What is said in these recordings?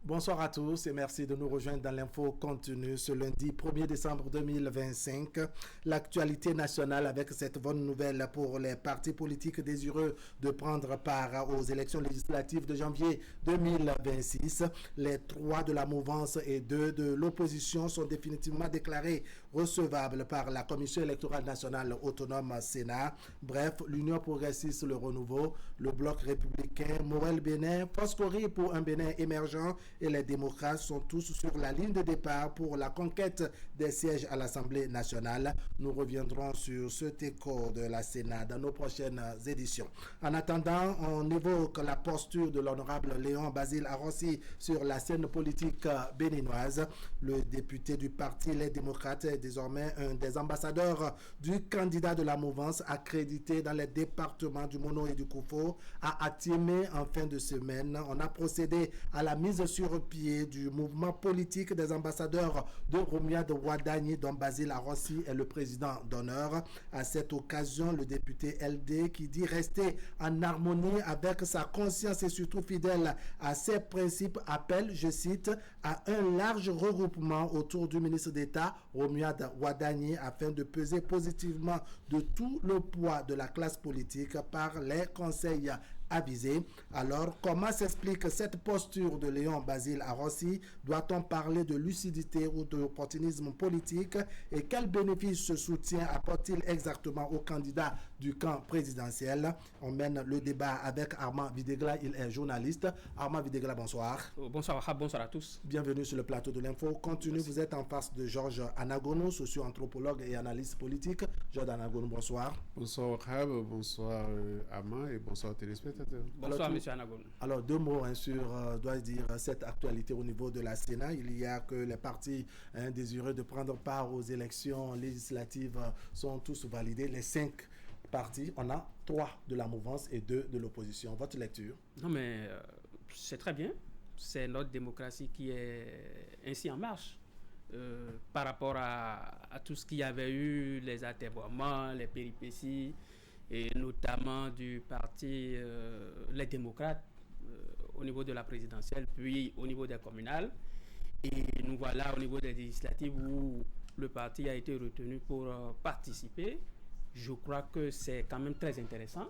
Bonsoir à tous et merci de nous rejoindre dans l'info continue ce lundi 1er décembre 2025. L'actualité nationale avec cette bonne nouvelle pour les partis politiques désireux de prendre part aux élections législatives de janvier 2026. Les 3 de la mouvance et 2 de l'opposition sont définitivement déclarés recevables par la Commission électorale nationale autonome Sénat. Bref, l'Union progressiste, le renouveau, le Bloc républicain, Morel Bénin, Foscori pour un Bénin émergent et les démocrates sont tous sur la ligne de départ pour la conquête des sièges à l'Assemblée nationale. Nous reviendrons sur cet écho de la Sénat dans nos prochaines éditions. En attendant, on évoque la posture de l'honorable Léon Basile Arrossi sur la scène politique béninoise. Le député du parti Les Démocrates est désormais un des ambassadeurs du candidat de la mouvance accrédité dans les départements du Mono et du Koufo. À Atimé, en fin de semaine, on a procédé à la mise sur pied du mouvement politique des ambassadeurs de Romia de Ouadani, dont Basile Arrossi est le président d'honneur. À cette occasion, le député LD, qui dit rester en harmonie avec sa conscience et surtout fidèle à ses principes, appelle, je cite, à un large regroupement autour du ministre d'État Romia de Ouadani afin de peser positivement de tout le poids de la classe politique par les conseils avisés. Alors, comment s'explique cette posture de Léon Basile Arrossi? Doit-on parler de lucidité ou d'opportunisme politique? Et quel bénéfice ce soutien apporte-t-il exactement au candidat du camp présidentiel? On mène le débat avec Armand Videgla, il est journaliste. Armand Videgla, bonsoir. Bonsoir Wahab, bonsoir à tous. Bienvenue sur le plateau de l'info. Continue, vous êtes en face de Georges Anagono, socio-anthropologue et analyste politique. Georges Anagono, bonsoir. Bonsoir Wahab, bonsoir Armand et bonsoir téléspectateurs. Bonsoir, monsieur Anagono. Alors, deux mots sur, dois-je dire, cette actualité au niveau de la Sénat. Il y a que les partis désireux de prendre part aux élections législatives sont tous validés. Les 5 partis, on a 3 de la mouvance et 2 de l'opposition. Votre lecture? Non, mais c'est très bien. C'est notre démocratie qui est ainsi en marche. Par rapport à tout ce qu'il y avait eu, les atterroiements, les péripéties, et notamment du parti Les Démocrates au niveau de la présidentielle, puis au niveau des communales. Et nous voilà au niveau des législatives où le parti a été retenu pour participer. Je crois que c'est quand même très intéressant.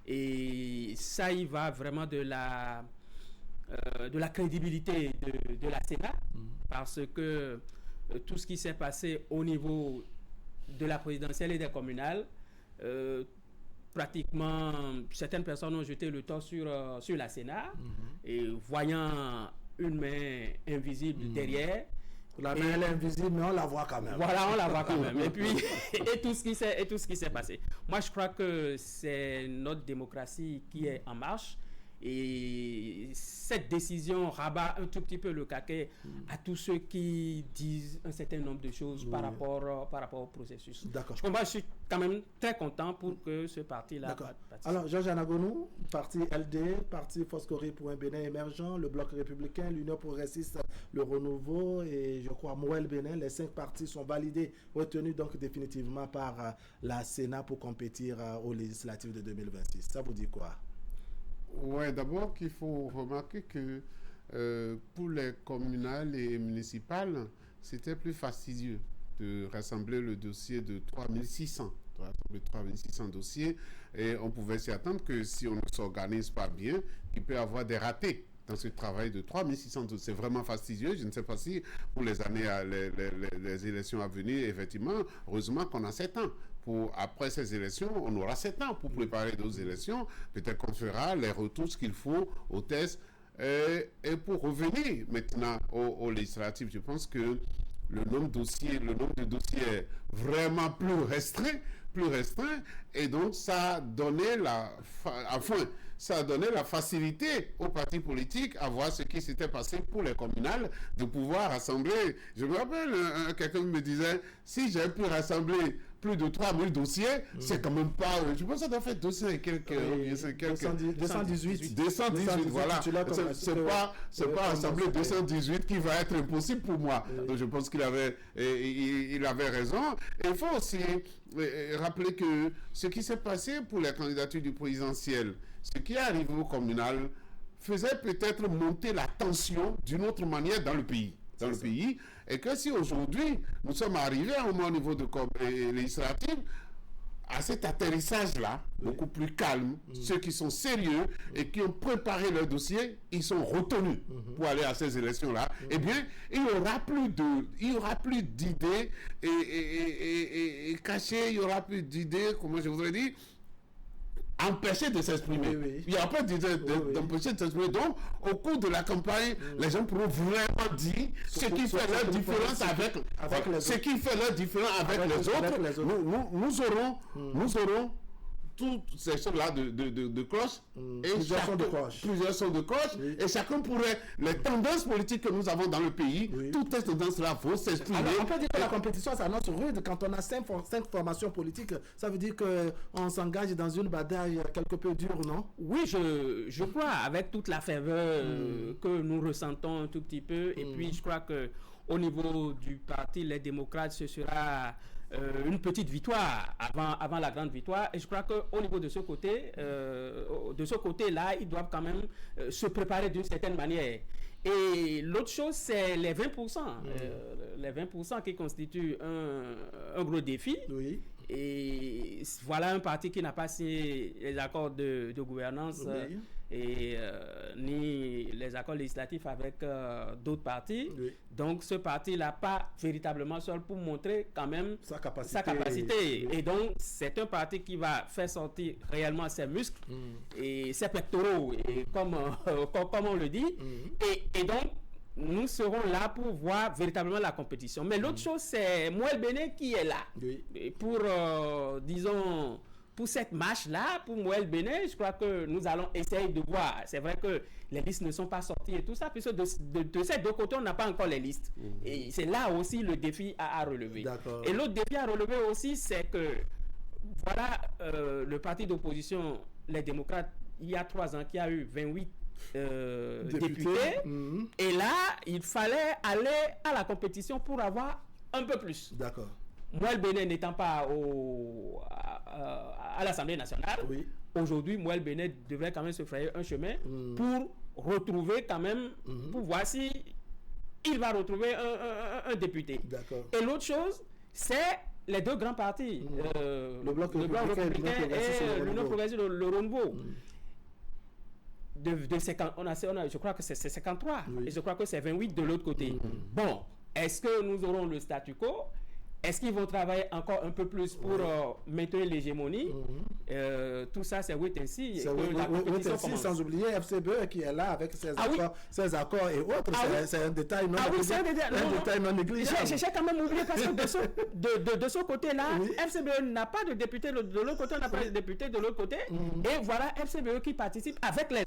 Et ça y va vraiment de la crédibilité de la Sénat, parce que tout ce qui s'est passé au niveau de la présidentielle et des communales, pratiquement certaines personnes ont jeté le tort sur la Sénat, et voyant une main invisible derrière. La main elle est invisible, mais on la voit quand même. Voilà, on la voit quand même. Et puis, et tout ce qui s'est passé. Moi, je crois que c'est notre démocratie qui est en marche. Et cette décision rabat un tout petit peu le caquet à tous ceux qui disent un certain nombre de choses par rapport au processus. D'accord. Je suis quand même très content pour que ce parti-là participe. Alors, Georges Anagono, parti LD, parti Foscori pour un Bénin émergent, le Bloc républicain, l'Union progressiste, le renouveau et je crois Morel Bénin, les 5 partis sont validés, retenus donc définitivement par la Sénat pour compétir aux législatives de 2026. Ça vous dit quoi? Ouais, d'abord qu'il faut remarquer que pour les communales et municipales, c'était plus fastidieux de rassembler le dossier de 3600. 3600 dossiers, et on pouvait s'y attendre que si on ne s'organise pas bien, il peut y avoir des ratés dans ce travail de 3600 dossiers. C'est vraiment fastidieux. Je ne sais pas si pour les années, les élections à venir, effectivement, heureusement qu'on a 7 ans. Après ces élections, on aura 7 ans pour préparer d'autres élections. Peut-être qu'on fera les retours qu'il faut aux tests. Et pour revenir maintenant aux législatives, je pense que le nombre de dossiers est vraiment plus restreint, et donc ça a donné la facilité aux partis politiques à voir ce qui s'était passé pour les communales, de pouvoir rassembler. Je me rappelle, quelqu'un me disait, si j'ai pu rassembler plus de 3000 dossiers, c'est quand même pas... Je pense que ça doit faire 200 et quelques... 218. 218, voilà. C'est pas rassembler 218 qui va être impossible pour moi. Donc je pense qu'il avait raison. Et il faut aussi rappeler que ce qui s'est passé pour la candidature du présidentiel, ce qui est arrivé au communal, faisait peut-être monter la tension d'une autre manière dans le pays. Et que si aujourd'hui, nous sommes arrivés à un moment au niveau de législative, à cet atterrissage-là, beaucoup plus calme, ceux qui sont sérieux et qui ont préparé leur dossier, ils sont retenus pour aller à ces élections-là. Eh bien, il y aura plus d'idées et cachées, il y aura plus d'idées, comment je voudrais dire, empêcher de s'exprimer. Il n'y a pas d'empêcher de s'exprimer. Donc, au cours de la campagne, les gens pourront vraiment dire ce qui fait leur différence avec les autres. Nous aurons toutes ces choses-là de cloches. Et plusieurs sons de cloches. Et chacun pourrait, les tendances politiques que nous avons dans le pays, toutes ces tendances-là vont s'exprimer. Alors, on peut dire que la compétition s'annonce rude quand on a cinq formations politiques. Ça veut dire qu'on s'engage dans une bataille quelque peu dure, non? Oui, je crois, avec toute la ferveur que nous ressentons un tout petit peu. Et puis, je crois qu'au niveau du parti, les démocrates, ce sera une petite victoire avant la grande victoire. Et je crois qu'au niveau de ce côté-là, ils doivent quand même se préparer d'une certaine manière. Et l'autre chose, c'est les 20%. Les 20% qui constituent un gros défi. Oui. Et voilà un parti qui n'a pas signé les accords de gouvernance ni les accords législatifs avec d'autres partis. Oui. Donc ce parti n'a pas véritablement seul pour montrer quand même sa capacité. Oui. Et donc c'est un parti qui va faire sortir réellement ses muscles et ses pectoraux, et comme on le dit. Et donc nous serons là pour voir véritablement la compétition. Mais l'autre chose, c'est Mouel Béné qui est là. Oui. Pour, disons, pour cette marche-là, pour Mouel Béné, je crois que nous allons essayer de voir. C'est vrai que les listes ne sont pas sorties et tout ça, puisque de ces deux côtés, on n'a pas encore les listes. Et c'est là aussi le défi à relever. D'accord. Et l'autre défi à relever aussi, c'est que, voilà, le parti d'opposition, les démocrates, il y a 3 ans, qui a eu 28 députés. Et là, il fallait aller à la compétition pour avoir un peu plus. D'accord. Mouel Béné n'étant pas à l'Assemblée nationale, aujourd'hui, Mouel Béné devrait quand même se frayer un chemin pour retrouver quand même, pour voir si il va retrouver un député. D'accord. Et l'autre chose, c'est les deux grands partis, le Bloc républicain et l'Union progressiste de le Renouveau. De 50, je crois que c'est 53 et je crois que c'est 28 de l'autre côté. Bon, est-ce que nous aurons le statu quo? Est-ce qu'ils vont travailler encore un peu plus pour maintenir l'hégémonie? Tout ça, c'est wait and see. Sans oublier FCBE qui est là avec ses accords et autres. C'est un détail non négligeable. J'ai quand même oublié parce que de ce côté-là, FCBE n'a pas de député de l'autre côté, on n'a pas de député de l'autre côté. Et voilà FCBE qui participe avec les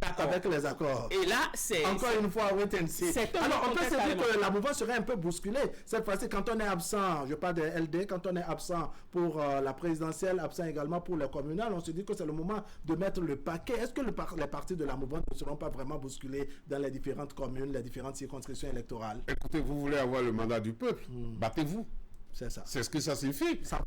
accords. Et là, c'est... Encore une fois, wait and see. Alors, on peut se dire que la mouvance serait un peu bousculée. Cette fois-ci, quand on est absent, je parle de LD, quand on est absent pour la présidentielle, absent également pour le communal, on se dit que c'est le moment de mettre le paquet. Est-ce que les partis de la mouvance ne seront pas vraiment bousculés dans les différentes communes, les différentes circonscriptions électorales? Écoutez, vous voulez avoir le mandat du peuple, battez-vous. C'est ça. C'est ce que ça signifie. Ça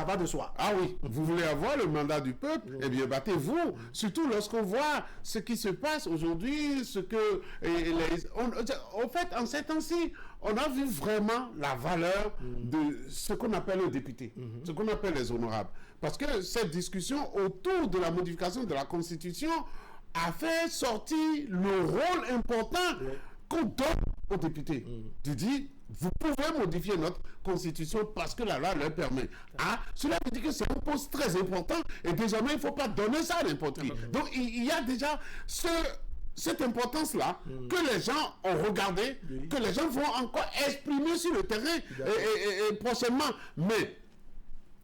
va de soi. Ah oui, vous voulez avoir le mandat du peuple, eh bien battez-vous. Surtout lorsqu'on voit ce qui se passe aujourd'hui, en fait, en ces temps-ci, on a vu vraiment la valeur de ce qu'on appelle le député, ce qu'on appelle les honorables. Parce que cette discussion autour de la modification de la Constitution a fait sortir le rôle important qu'on donne aux députés. Tu dis, vous pouvez modifier notre constitution parce que la loi le permet. Cela veut dire que c'est un poste très important et désormais il ne faut pas donner ça à n'importe qui. Donc il y a déjà cette importance-là que les gens ont regardé, que les gens vont encore exprimer sur le terrain et prochainement. Mais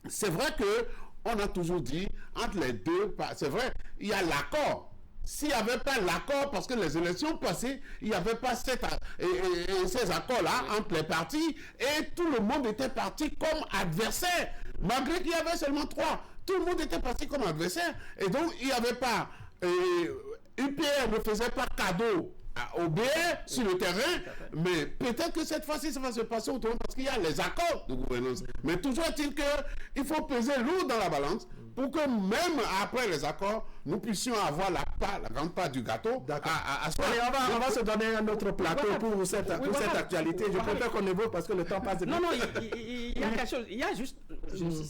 c'est vrai qu'on a toujours dit, entre les deux, c'est vrai, il y a l'accord. S'il n'y avait pas l'accord, parce que les élections passées, il n'y avait pas ces accords-là entre les partis, et tout le monde était parti comme adversaire. Malgré qu'il y avait seulement 3, tout le monde était parti comme adversaire. Et donc, il n'y avait pas... UPR ne faisait pas cadeau au BR sur le terrain, mais peut-être que cette fois-ci, ça va se passer autrement parce qu'il y a les accords de gouvernance. Mais toujours est-il qu'il faut peser lourd dans la balance pour que même après les accords, nous puissions avoir la grande part du gâteau. D'accord. Allez, on va se donner un autre plateau pour cette actualité. Je préfère qu'on évoque parce que le temps passe. Non, il y a quelque chose. Il y a juste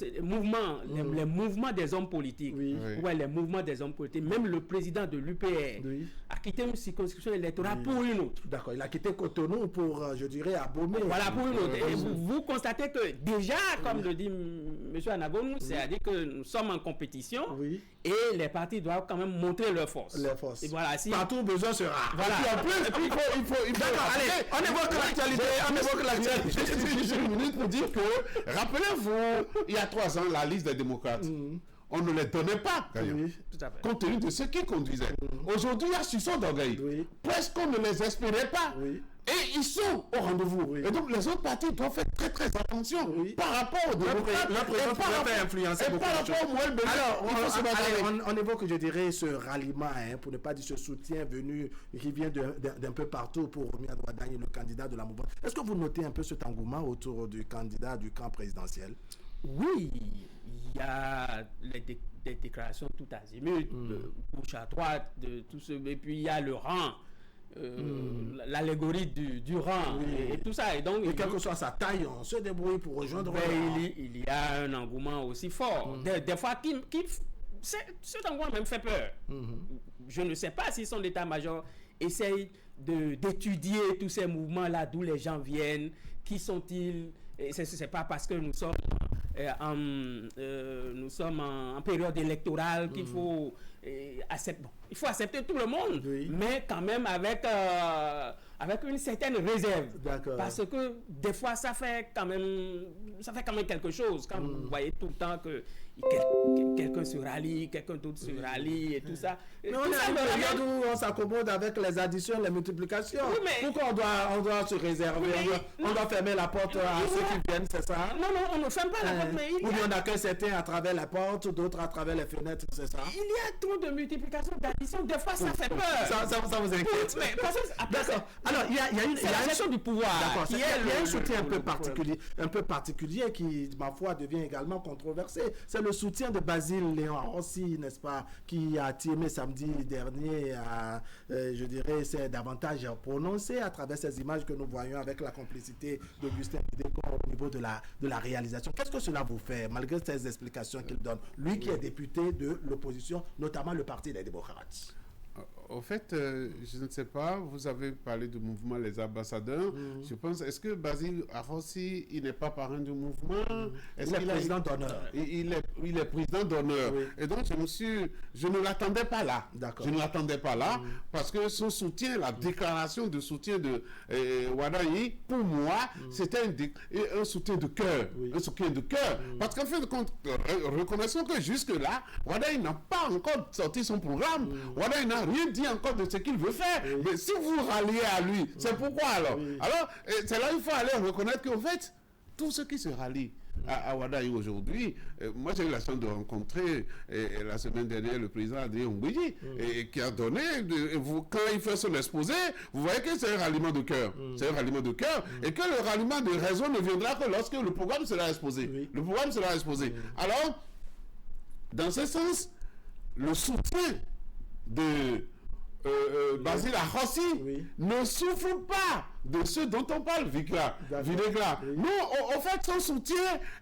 les mouvements des hommes politiques. Ouais, les mouvements des hommes politiques. Même le président de l'UPR a quitté une circonscription électorale pour une autre. D'accord. Il a quitté Cotonou pour, je dirais, Abomey. Voilà, pour une autre. Et vous constatez que déjà, comme le dit M. Anagonou, c'est-à-dire que nous sommes en compétition et les partis doivent quand même montrer leur force. Et voilà, partout besoin sera. Voilà. Et en plus, D'accord, allez, on évoque l'actualité. Juste une minute pour dire que, rappelez-vous, il y a 3 ans, la liste des démocrates. On ne les donnait pas, compte tenu de ce qu'ils conduisaient. Aujourd'hui, il y a succession d'orgueil. Presque on ne les espérait pas. Et ils sont au rendez-vous. Et donc, les autres partis doivent faire très très attention par rapport aux démocrates. Et par rapport au Moël Bénin. On évoque, je dirais, ce ralliement, pour ne pas dire ce soutien qui vient d'un peu partout pour Roumia Wardani, le candidat de la mouvement. Est-ce que vous notez un peu cet engouement autour du candidat du camp présidentiel? Oui, il y a des déclarations tout azimut, de gauche à droite, de tout ce, et puis il y a le rang. L'allégorie du rang et tout ça. Et donc, quelle que soit sa taille, on se débrouille pour rejoindre. Il y a un engouement aussi fort. Des fois, cet engouement même fait peur. Je ne sais pas si son état-major essaye d'étudier tous ces mouvements-là, d'où les gens viennent, qui sont-ils. C'est pas parce que nous sommes en période électorale qu'il faut accepter. Bon, il faut accepter tout le monde, mais quand même avec une certaine réserve. Parce que des fois, ça fait quand même quelque chose quand vous voyez tout le temps que quelqu'un se rallie, quelqu'un d'autre se rallie et tout ça. Mais on est à une période où on s'accommode avec les additions, les multiplications. Pourquoi on doit se réserver, on doit fermer la porte à ceux qui viennent, c'est ça? Non, on ne ferme pas la porte, mais il y en a que certains à travers la porte, d'autres à travers les fenêtres, c'est ça? Il y a trop de multiplication, d'addition, des fois ça fait peur. Ça vous inquiète? D'accord. Alors, il y a la gestion du pouvoir. Il y a un soutien un peu particulier qui, ma foi, devient également controversé. C'est le soutien de Basile Léon Rossi, n'est-ce pas, qui a tiré samedi dernier, je dirais, c'est davantage prononcé à travers ces images que nous voyons avec la complicité d'Augustin Bideko au niveau de la réalisation. Qu'est-ce que cela vous fait, malgré ces explications qu'il donne, lui qui est député de l'opposition, notamment le Parti des démocrates? Au fait, je ne sais pas, vous avez parlé du mouvement Les Ambassadeurs. Je pense, est-ce que Basile Rossi, il n'est pas parrain du mouvement? Il est président d'honneur. Il est président d'honneur. Et donc, je ne l'attendais pas là. Je ne l'attendais pas là, parce que son soutien, la déclaration de soutien de Wardani, pour moi, c'était un soutien de cœur. Un soutien de cœur. Parce qu'en fin de compte, reconnaissons que jusque-là, Wardani n'a pas encore sorti son programme. Wardani n'a rien dit encore de ce qu'il veut faire. Mais si vous ralliez à lui, c'est pourquoi alors? Alors, c'est là qu'il faut aller reconnaître qu'en fait, tous ceux qui se rallient à Wardani aujourd'hui, moi j'ai eu la chance de rencontrer la semaine dernière le président Adrien Ngouidi, qui a donné, quand il fait son exposé, vous voyez que c'est un ralliement de cœur. C'est un ralliement de cœur, et que le ralliement de raison ne viendra que lorsque le programme sera exposé. Le programme sera exposé. Alors, dans ce sens, le soutien de Basile Rossi ne souffre pas de ce dont on parle, Vinégla. Non, en fait, son soutien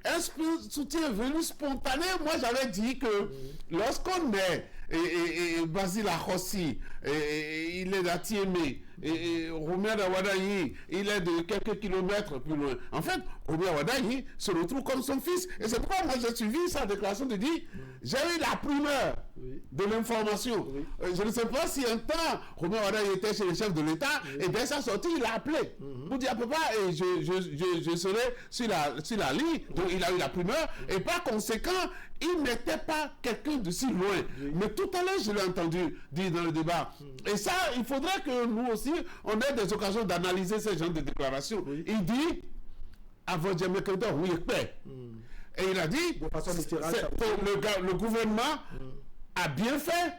est un soutien venu spontané. Moi, j'avais dit que lorsqu'on est Basile Rossi, il est d'Atiémé, et Roumia Wardani, il est de quelques kilomètres plus loin. En fait, Roumia Wardani se retrouve comme son fils. Et c'est pourquoi moi j'ai suivi sa déclaration de dire j'ai eu la primeur de l'information. Je ne sais pas si un temps Roumia Wardani était chez le chef de l'État et dès sa sortie il a appelé pour dire papa et je serai sur la ligne. Donc il a eu la primeur et par conséquent il n'était pas quelqu'un de si loin. Mais tout à l'heure je l'ai entendu dire dans le débat. Et ça il faudrait que nous aussi on ait des occasions d'analyser ces genres de déclarations. Il dit avant jamais quelqu'un oui paix. Et il a dit de façon littérale, le gouvernement a bien fait.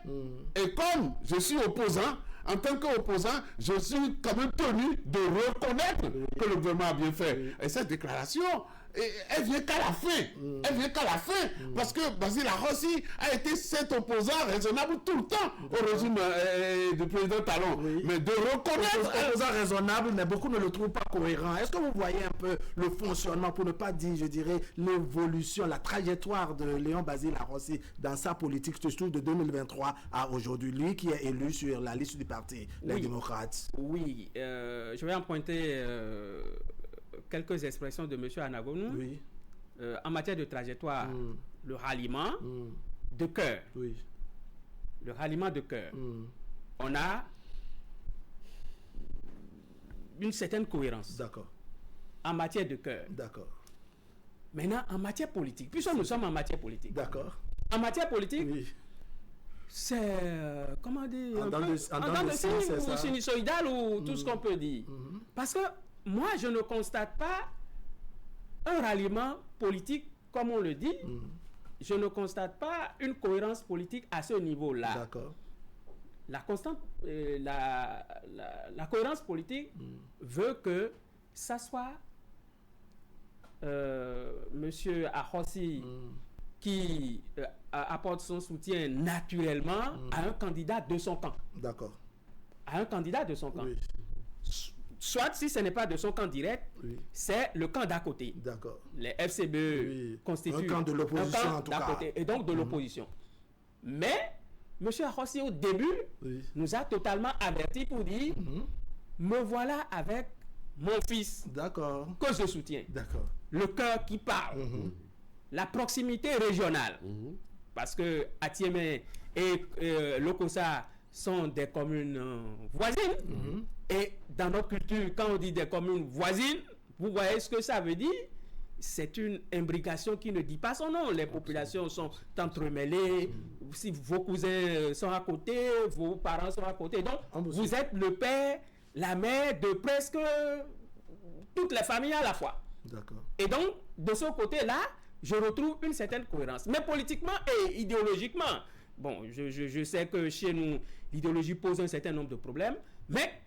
Et comme je suis opposant, en tant qu'opposant, je suis quand même tenu de reconnaître que le gouvernement a bien fait. Et cette déclaration elle vient qu'à la fin. Elle vient qu'à la fin. Parce que Basile Arrossi a été cet opposant raisonnable tout le temps au régime du président Talon. Oui. Mais de reconnaître... Opposant raisonnable, mais beaucoup ne le trouvent pas cohérent. Est-ce que vous voyez un peu le fonctionnement, pour ne pas dire, je dirais, l'évolution, la trajectoire de Léon Basile Arrossi dans sa politique, surtout de 2023 à aujourd'hui, lui qui est élu sur la liste du parti, les démocrates? Oui, je vais emprunter quelques expressions de M. Anagonou. Oui. En matière de trajectoire, le ralliement de cœur. Oui. Le ralliement de cœur. On a une certaine cohérence. D'accord. En matière de cœur. D'accord. Maintenant, en matière politique, puisque nous sommes en matière politique. D'accord. En matière politique, Oui. c'est, comment dire, En un dents peu, de- en en dents dents de de scie, scie c'est ça. ou sinusoïdal ou tout ce qu'on peut dire. Parce que moi, je ne constate pas un ralliement politique, comme on le dit. Je ne constate pas une cohérence politique à ce niveau-là. D'accord. La constante, la cohérence politique veut que ça soit Monsieur Arrossi qui apporte son soutien naturellement à un candidat de son camp. D'accord. À un candidat de son camp. Oui. Soit si ce n'est pas de son camp direct, Oui. c'est le camp d'à côté. D'accord. Les FCBE Oui. constituent Un camp de l'opposition, un camp en tout d'à cas. côté, et donc de l'opposition. Mais M. Arrossi, au début, Oui. nous a totalement averti pour dire me voilà avec mon fils D'accord. que je soutiens. D'accord. Le cœur qui parle. La proximité régionale. Parce que Atiémé et Lokossa sont des communes voisines. Et dans notre culture, quand on dit des communes voisines, vous voyez ce que ça veut dire? C'est une imbrication qui ne dit pas son nom. Les populations sont entremêlées. Si vos cousins sont à côté, vos parents sont à côté. Donc, vous êtes le père, la mère de presque toutes les familles à la fois. D'accord. Et donc, de ce côté-là, je retrouve une certaine cohérence. Mais politiquement et idéologiquement, bon, je sais que chez nous, l'idéologie pose un certain nombre de problèmes, mais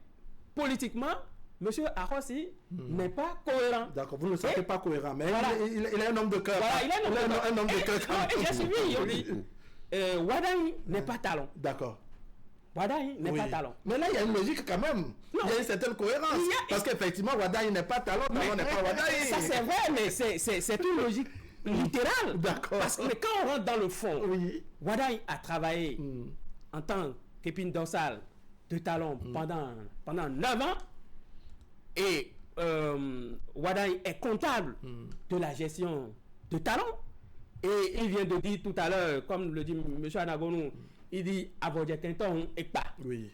politiquement, M. Arrossi n'est pas cohérent. D'accord, vous ne le sentez pas cohérent, mais Voilà. il est un homme de cœur. Voilà, il est un homme de cœur. Et j'ai suivi, il dit, Wadaï n'est pas talon. D'accord. Wadaï n'est Oui. pas talon. Mais là, il y a une logique quand même. Il y a une certaine cohérence. Parce qu'effectivement, Wadaï n'est pas talon, talon n'est pas Wadaï. Ça, c'est vrai, mais c'est une logique littérale. D'accord. Parce que quand on rentre dans le fond, Oui. Wadaï a travaillé en tant qu'épine dorsale de talon pendant 9 ans. Et Wadaï est comptable de la gestion de talon. Et il vient de dire tout à l'heure, comme le dit M. Anagonou, il dit Avodjekenton et pas. Oui.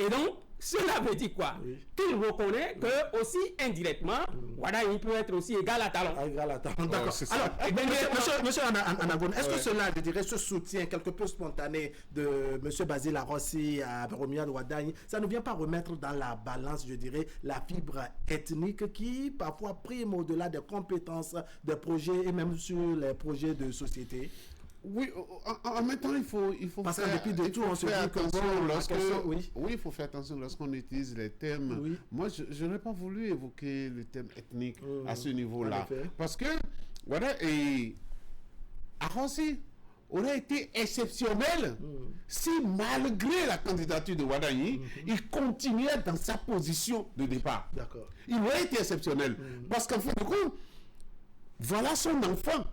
Et donc, cela veut dire quoi? Oui. Qu'il reconnaît que aussi indirectement, Wadaï peut être aussi égal à talon. Ah, égal à talon. D'accord. c'est ça. Alors, monsieur Anagoun, est-ce que cela, je dirais, ce soutien quelque peu spontané de monsieur Basile Arrossi à Romuald Wadaï, ça ne vient pas remettre dans la balance, je dirais, la fibre ethnique qui parfois prime au-delà des compétences des projets et même sur les projets de société? Oui, en même temps, il faut Parce que faire, depuis de il tout, faut on se faire dit que attention bon, la lorsque, question- oui. il faut faire attention lorsqu'on utilise les termes. Oui. Moi, je n'ai pas voulu évoquer le terme ethnique à ce En niveau-là. effet. Parce que, voilà, et Arrossi aurait été exceptionnel si, malgré la candidature de Wadaï, il continuait dans sa position de départ. D'accord. Il aurait été exceptionnel. Parce qu'en fin de compte, voilà son enfant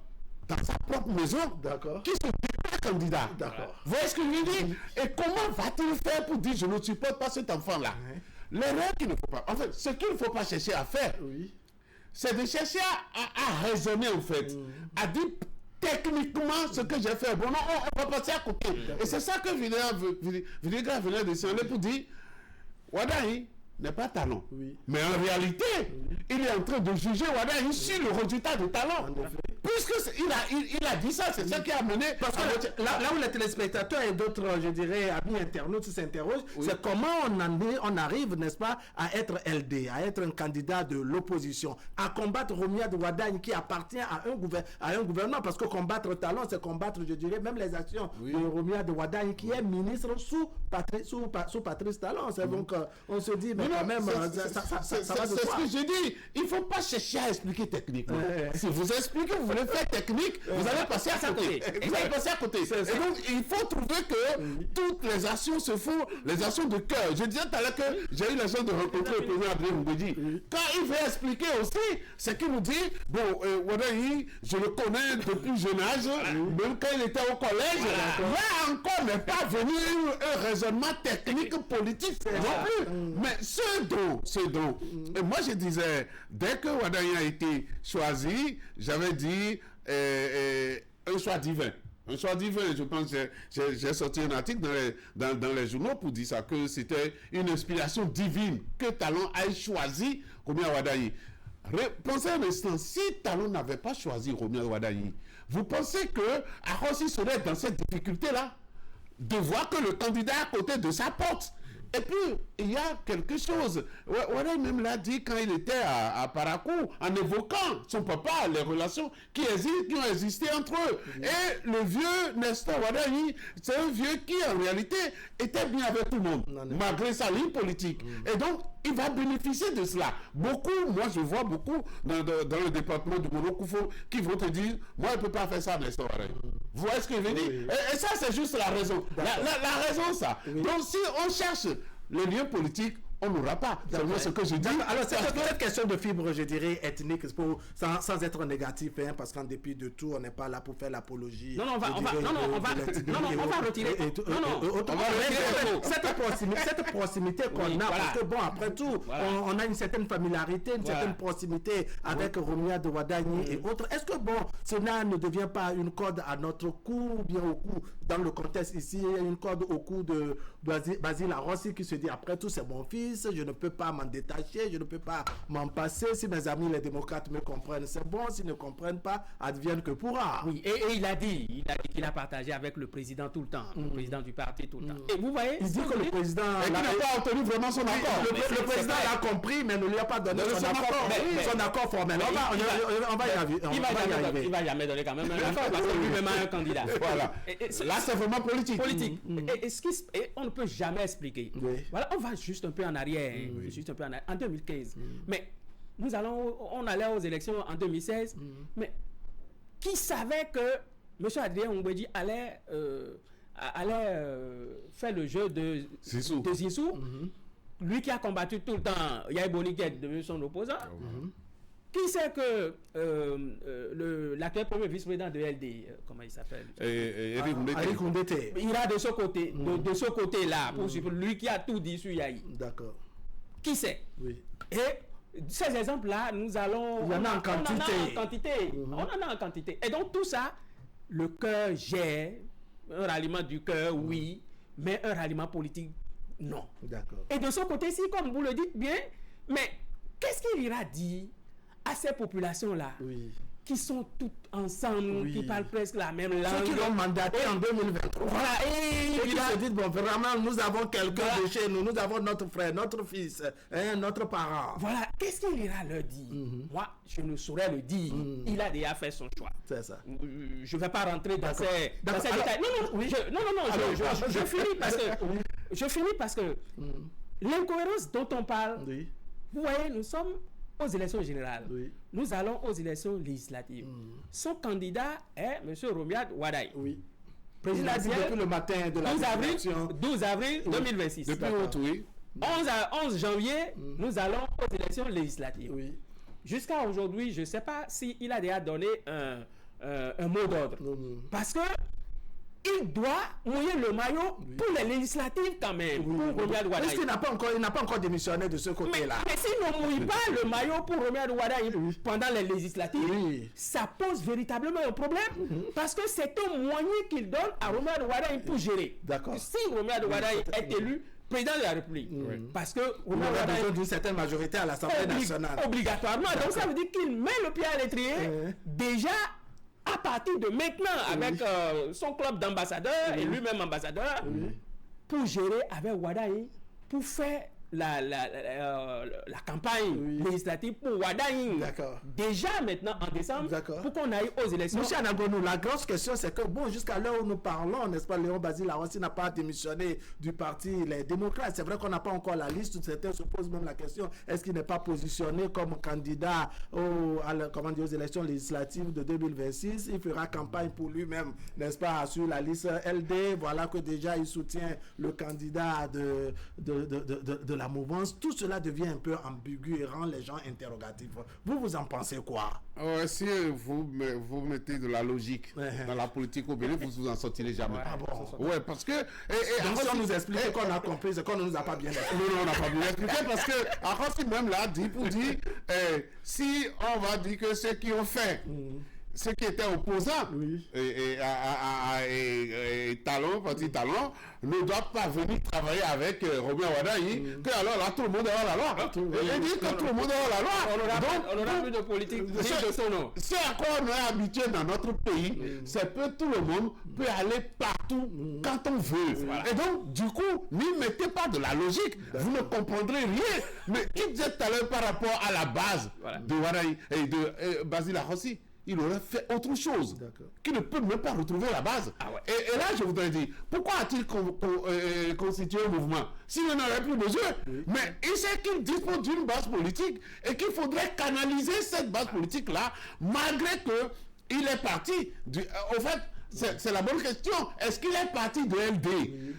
dans sa propre maison D'accord. qui se déclare candidat. D'accord. Vous voyez ce que je veux dire? Et comment va-t-il faire pour dire je ne supporte pas cet enfant-là? L'erreur qu'il ne faut pas. En fait, ce qu'il ne faut pas chercher à faire, Oui. c'est de chercher à raisonner en fait, à dire techniquement ce que j'ai fait. Bon, non, on va passer à côté. Et c'est ça que Vinegar venait de signaler pour dire Wadaï n'est pas talent. Oui. Mais en réalité, il est en train de juger Wadaï sur le résultat de talent. En effet. il a dit ça, c'est ça qui a mené... Parce que là où les téléspectateurs et d'autres, je dirais, amis internautes s'interrogent, c'est comment on arrive, n'est-ce pas, à être LD, à être un candidat de l'opposition, à combattre Romiad Wadagne qui appartient à un gouvernement, parce que combattre Talon, c'est combattre, je dirais, même les actions de Romiad Wadagne qui est ministre sous Patrice Talon. Donc, on se dit, mais quand même, ça va de soi. C'est ce que je dis. Il ne faut pas chercher à expliquer techniquement. Si vous expliquez, vous voulez faire technique, vous allez passer à côté. Vous allez passer à côté. Et donc, il faut trouver que toutes les actions se font, les actions de cœur. Je disais tout à l'heure que j'ai eu la chance de rencontrer le président Adrien Mbedi. Quand il veut expliquer aussi, c'est qu'il nous dit, bon, Wadagne, je le connais depuis jeune âge, même quand il était au collège, là encore n'est pas venu un raisonnement technique, politique non plus. Mais ce dont, et moi je disais, dès que Wadagne a été choisi, j'avais dit un choix divin. Un choix divin, je pense que j'ai sorti un article dans les journaux pour dire ça, que c'était une inspiration divine que Talon ait choisi Romiad Wadagne. Pensez un instant, si Talon n'avait pas choisi Romiad Wadagne, vous pensez que Arossi serait dans cette difficulté-là de voir que le candidat à côté de sa porte? Et puis, il y a quelque chose. Wadagne même l'a dit quand il était à Parakou, en évoquant son papa, les relations qui ont existé entre eux. Et le vieux Nestor Wadagne, c'est un vieux qui, en réalité, était bien avec tout le monde, malgré sa ligne politique. Et donc, il va bénéficier de cela. Beaucoup, moi je vois beaucoup dans le département du Mono-Koufo qui vont te dire, moi je ne peux pas faire ça, Nestor Wadagne. Vous voyez ce que je veux dire? Et ça, c'est juste la raison. La raison, ça. Donc, si on cherche les liens politiques, on n'aura pas. C'est ce que je dis. Alors, cette question de fibre, je dirais, ethnique, sans être négatif, hein, parce qu'en dépit de tout, on n'est pas là pour faire l'apologie. On va retirer. Cette proximité qu'on a, parce que bon, après tout, on a une certaine familiarité, une certaine proximité avec Romiad Wadagne et autres. Est-ce que bon, cela ne devient pas une corde à notre cou, ou bien au cou, dans le contexte ici, une corde au cou de Basile Arossi qui se dit, après tout, c'est mon fils, je ne peux pas m'en détacher, je ne peux pas m'en passer. Si mes amis les démocrates me comprennent, c'est bon. S'ils ne comprennent pas, advienne que pourra. Oui, et il a dit qu'il a partagé avec le président tout le temps, le président du parti tout le temps. Et vous voyez, il dit que le président n'a pas obtenu vraiment son accord. Le président l'a compris, mais ne lui a pas donné son accord formel. On va y arriver. Il va jamais donner quand même un accord parce que lui-même a un candidat. Voilà. Là, c'est vraiment politique. Et on ne peut jamais expliquer. Voilà, on va juste un peu en arrière, juste un peu en 2015. Mais on allait aux élections en 2016, mais qui savait que M. Adrien Mbedi allait faire le jeu de Zissou, lui qui a combattu tout le temps Yaye Boni qui est devenu son opposant. Qui sait que l'actuel premier vice-président de LD, comment il s'appelle, Eric Ndete, il ira de ce côté, de ce côté-là, pour lui qui a tout dit sur Yaye. D'accord. Qui sait? Oui. Et ces exemples-là, nous allons... Il y en a en quantité. On en a en quantité. Et donc tout ça, le cœur gère, un ralliement du cœur, oui, mais un ralliement politique, non. D'accord. Et de ce côté-ci, comme vous le dites bien, mais qu'est-ce qu'il ira dire à ces populations-là qui sont toutes ensemble, qui parlent presque la même langue? Ceux qui l'ont mandaté en 2023. Voilà. Et qui se disent, bon, vraiment, nous avons quelqu'un de chez nous, nous avons notre frère, notre fils, notre parent. Voilà. Qu'est-ce qu'il ira leur dire? Moi, je ne saurais le dire. Il a déjà fait son choix. C'est ça. Je ne vais pas rentrer dans ces détails. Je finis parce que l'incohérence dont on parle, vous voyez, nous sommes aux élections générales. Nous allons aux élections législatives. Son candidat est M. Romiad Wadagne. Présidentiel depuis le matin de la 12 avril 2026. Depuis août, 11 janvier, nous allons aux élections législatives. Jusqu'à aujourd'hui, je ne sais pas s'il a déjà donné un mot d'ordre. Parce que il doit mouiller le maillot pour les législatives quand même. Pour Romiad Wadagne. Est-ce qu'il n'a pas encore démissionné de ce côté-là? Mais s'il ne mouille pas le maillot pour Romiad Wadagne pendant les législatives, ça pose véritablement un problème parce que c'est un moyen qu'il donne à Romiad Wadagne pour gérer. D'accord. Si Romiad Wadagne est élu président de la République, parce que Romiad Wadagne a besoin d'une certaine majorité à l'Assemblée nationale. Obligatoirement. Donc ça veut dire qu'il met le pied à l'étrier déjà à partir de maintenant, avec son club d'ambassadeurs et lui-même ambassadeur, pour gérer avec Wadaï, pour faire la campagne législative pour Wadaï. D'accord. Déjà maintenant en décembre, pour qu'on aille aux élections. Monsieur Anagonou, la grosse question c'est que bon, jusqu'à l'heure où nous parlons, n'est-ce pas, Léon Basile Larossi n'a pas démissionné du parti Les Démocrates. C'est vrai qu'on n'a pas encore la liste. Certains se posent même la question, est-ce qu'il n'est pas positionné comme candidat aux élections législatives de 2026? Il fera campagne pour lui-même, n'est-ce pas, sur la liste LD. Voilà que déjà il soutient le candidat de la mouvance. Tout cela devient un peu ambigu et rend les gens interrogatifs. Vous en pensez quoi? Si vous mettez de la logique dans la politique au Bénin, vous en sortirez jamais. Ah bon? Ouais, parce que... Donc si on nous explique qu'on a compris, c'est qu'on ne nous a pas bien expliqué. Non, on n'a pas bien expliqué parce que Arossi même là dit pour dire si on va dire que ceux qui ont fait ceux qui étaient opposants et Talon, Parti Talon, ne doivent pas venir travailler avec Robert Wadaï, que alors là tout le monde est hors la loi. Il dit que tout le monde est hors la loi. On n'aura plus de politique de son nom. C'est à quoi on est habitué dans notre pays, c'est que tout le monde peut aller partout quand on veut. Et donc, du coup, n'y mettez pas de la logique, vous ne comprendrez rien. Mais qui disait tout à l'heure par rapport à la base de Wadaï et de Basile Larossi, il aurait fait autre chose, qui ne peut même pas retrouver la base. Et là, je voudrais dire, pourquoi a-t-il constitué un mouvement s'il n'en aurait plus besoin? Mais il sait qu'il dispose d'une base politique et qu'il faudrait canaliser cette base politique-là, malgré qu'il est parti au fait, c'est la bonne question. Est-ce qu'il est parti de LD?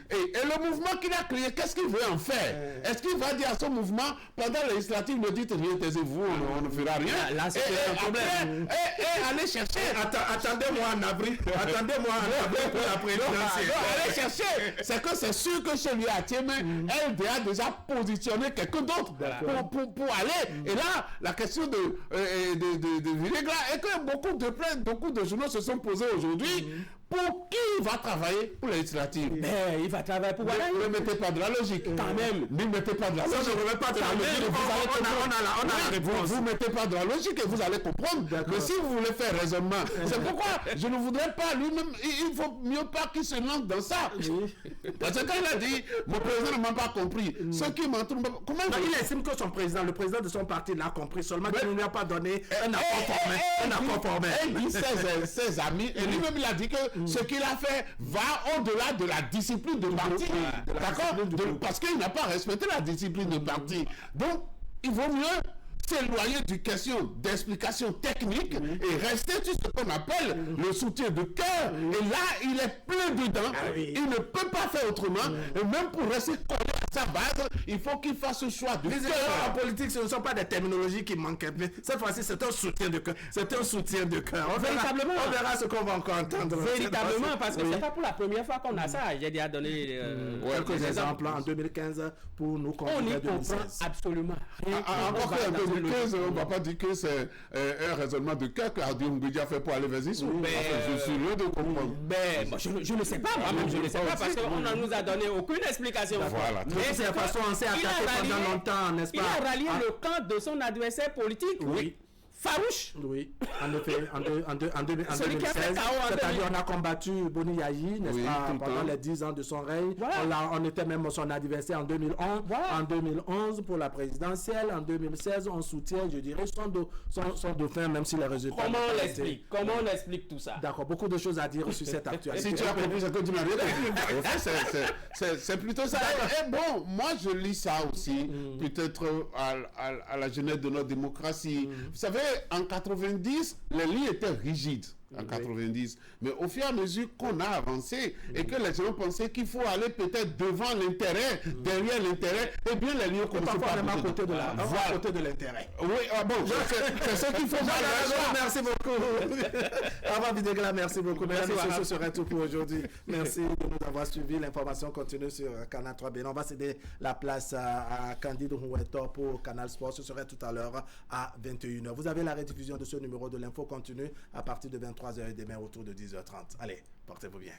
Et le mouvement qu'il a créé, qu'est-ce qu'il veut en faire? Est-ce qu'il va dire à son mouvement, pendant la législative, ne dites rien, taisez-vous, on ne fera rien? Là, c'est un problème. Et allez chercher. Attendez-moi en avril. Attendez-moi en avril pour la présidentielle. Allez chercher. C'est que c'est sûr que chez lui à Tiémé, LD a déjà positionné quelqu'un d'autre pour aller. Et là, la question de Villagra est que beaucoup de journaux se sont posés aujourd'hui. Pour qui il va travailler pour les législatives? Mais il va travailler pour Wadaï. Ne mettez pas de la logique. Quand même. Ne mettez pas de la logique. On ne remet pas de la logique. On a la réponse. Vous mettez pas de la logique et vous allez comprendre. Mais si vous voulez faire raisonnement, c'est pourquoi je ne voudrais pas lui-même. Il faut mieux pas qu'il se lance dans ça. Parce que quand il a dit, mon président ne m'a pas compris. Ceux qui m'entourent, comment il estime que son président, le président de son parti, l'a compris seulement qu'il ne lui a pas donné un accord formel. Il dit ses amis et lui-même il a dit que ce qu'il a fait va au-delà de la discipline de parti. D'accord? Parce qu'il n'a pas respecté la discipline de parti. Donc, il vaut mieux s'éloigner d'une question d'explication technique et rester sur ce qu'on appelle le soutien de cœur. Et là, il est plein dedans. Il ne peut pas faire autrement. Et même pour rester collé à sa base, il faut qu'il fasse ce choix de cœur. En politique, ce ne sont pas des terminologies qui manquent. Mais cette fois-ci, c'est un soutien de cœur. C'est un soutien de cœur. On verra ce qu'on va encore entendre. Véritablement, parce que c'est pas pour la première fois qu'on a ça. J'ai déjà donné quelques exemples en 2015 pour nous comprendre. On y comprend absolument rien. Encore en 2015, on ne va pas dire que c'est un raisonnement de cœur que Adi Mbidja fait pour aller vers Zissou. Je suis loin de comprendre. Je ne sais pas, moi-même, je ne sais pas, parce qu'on ne nous a donné aucune explication. Voilà. De cette façon, on s'est attaqué pendant longtemps, n'est-ce pas? Il a rallié le camp de son adversaire politique. Oui. Farouche. Oui, en effet, en 2016, c'est-à-dire on a combattu Boni Yayi, n'est-ce pas, pendant les 10 ans de son règne. Voilà. On était même son adversaire en 2011. Voilà. En 2011 pour la présidentielle. En 2016, on soutient, je dirais, son dauphin, même si les résultats... Comment on explique tout ça? D'accord, beaucoup de choses à dire sur cette actualité. Si tu as compris ce que tu m'as dit, c'est plutôt ça. Et bon, moi je lis ça aussi, peut-être à la jeunesse de notre démocratie. Vous savez, en 90, les lignes étaient rigides. En 90, mais au fur et à mesure qu'on a avancé et que les gens pensaient qu'il faut aller peut-être devant l'intérêt, derrière l'intérêt, et bien les lieux qu'on ne peut pas à côté de l'intérêt. Oui, bon, c'est ce qu'il faut faire. Merci beaucoup. Avant Videgla, merci beaucoup. Merci, ce serait tout pour aujourd'hui. Merci de nous avoir suivis. L'information continue sur Canal 3 Bénin. On va céder la place à Candide Houetor pour Canal Sport. Ce serait tout à l'heure à 21h. Vous avez la rediffusion de ce numéro de l'info continue à partir de 23h et demain autour de 10h30. Allez, portez-vous bien.